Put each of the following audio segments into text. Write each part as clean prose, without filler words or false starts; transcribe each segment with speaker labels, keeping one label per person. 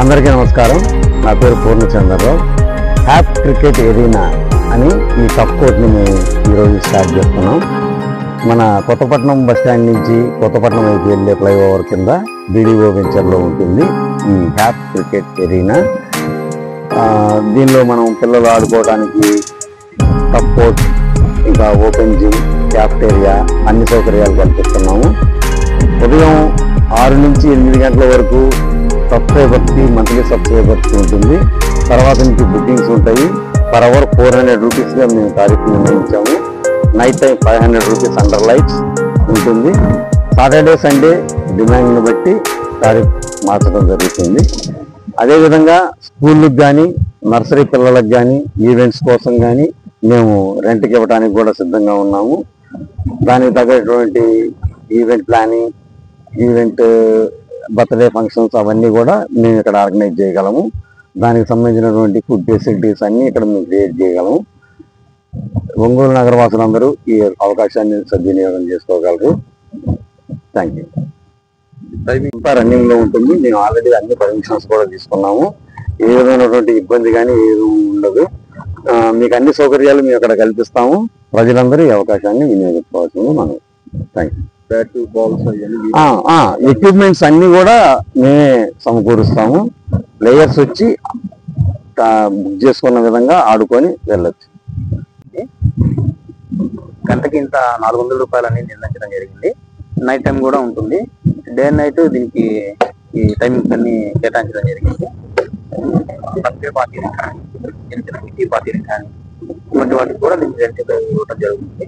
Speaker 1: అందరికీ నమస్కారం. నా పేరు పూర్ణచంద్రరావు. హ్యాప్ క్రికెట్ ఎరీనా అని ఈ కప్ కోర్ట్ని మేము ఈరోజు స్టార్ట్ చేస్తున్నాం. మన కొత్తపట్నం బస్టాండ్ నుంచి కొత్తపట్నం వైపు వెళ్ళే ఫ్లైఓవర్ కింద బీడీఓ వెంచర్లో ఉంటుంది ఈ హ్యాప్ క్రికెట్ ఎరీనా. దీనిలో మనం పిల్లలు ఆడుకోవడానికి కప్ కోర్ట్, ఇంకా ఓపెన్ జిమ్, క్యాఫ్టేరియా అన్ని సౌకర్యాలు కల్పిస్తున్నాము. ఉదయం 6 నుంచి 8 గంటల వరకు సబ్స్క్రైబర్స్కి మంత్లీ సబ్స్క్రైబర్స్కి ఉంటుంది. తర్వాత నుంచి బుకింగ్స్ ఉంటాయి. పర్ అవర్ 400 రూపీస్గా మేము తారీఖు నిర్ణయించాము. Night time 500 rupees under lights ఉంటుంది. సాటర్డే సండే డిమాండ్ని బట్టి తారీఖు మార్చడం జరుగుతుంది. అదేవిధంగా స్కూళ్ళకి కానీ నర్సరీ పిల్లలకు కానీ ఈవెంట్స్ కోసం కానీ మేము రెంట్కి ఇవ్వడానికి కూడా సిద్ధంగా ఉన్నాము. దానికి తగ్గటువంటి event planning, event birthday functions అవన్నీ కూడా మేము ఇక్కడ ఆర్గనైజ్ చేయగలము. దానికి సంబంధించినటువంటి ఫుడ్ ఫెసిలిటీస్ అన్నీ ఇక్కడ మేము క్రియేట్ చేయగలము. ఒంగోలు నగరవాసులందరూ ఈ అవకాశాన్ని సద్వినియోగం చేసుకోగలరు. Thank you. ఇంకా రన్నింగ్ లో ఉంటుంది. మేము ఆల్రెడీ అన్ని పర్మిషన్స్ కూడా తీసుకున్నాము. ఏ విధమైనటువంటి ఇబ్బంది కానీ ఏది ఉండదు. మీకు అన్ని సౌకర్యాలు మేము అక్కడ కల్పిస్తాము. ప్రజలందరూ ఈ అవకాశాన్ని వినియోగించుకోవాల్సింది మనం. Thank you. ఎక్విప్మెంట్స్ అన్ని కూడా మేమే సమకూరుస్తాము. ప్లేయర్స్ వచ్చి బుక్ చేసుకున్న విధంగా ఆడుకొని వెళ్ళొచ్చు.
Speaker 2: గంటకి ఇంత 400 రూపాయలు అనేది నిర్ణయించడం జరిగింది. నైట్ టైం కూడా ఉంటుంది. డే అండ్ నైట్ దీనికి ఈ టైమింగ్స్ అన్ని కేటాయించడం జరిగింది. బర్త్డే పార్టీలు కానీ, కిటీ పార్టీలు కానీ ఇటువంటి వాటికి కూడా దీనికి రెంట్ ఇవ్వడం జరుగుతుంది.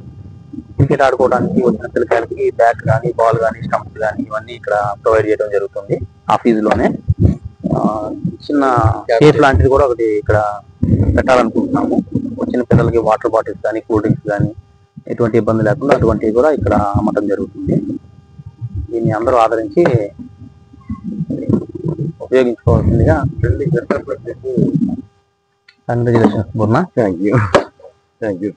Speaker 2: క్రికెట్ ఆడుకోవడానికి వచ్చిన పిల్లకాయలకి బ్యాట్ కానీ, బాల్ కానీ, స్టంప్స్ కానీ ఇవన్నీ ఇక్కడ ప్రొవైడ్ చేయడం జరుగుతుంది. ఆ ఫీజులోనే చిన్న కేఫ్ లాంటిది కూడా ఒకటి ఇక్కడ పెట్టాలనుకుంటున్నాము. వచ్చిన పిల్లలకి వాటర్ బాటిల్స్ కానీ, కూల్ డ్రింక్స్ కానీ ఎటువంటి ఇబ్బంది లేకుండా అటువంటివి కూడా ఇక్కడ అమ్మటం జరుగుతుంది. దీన్ని అందరూ ఆదరించి ఉపయోగించుకోవాల్సిందిగా congratulations Purna.
Speaker 1: Thank you. Thank you.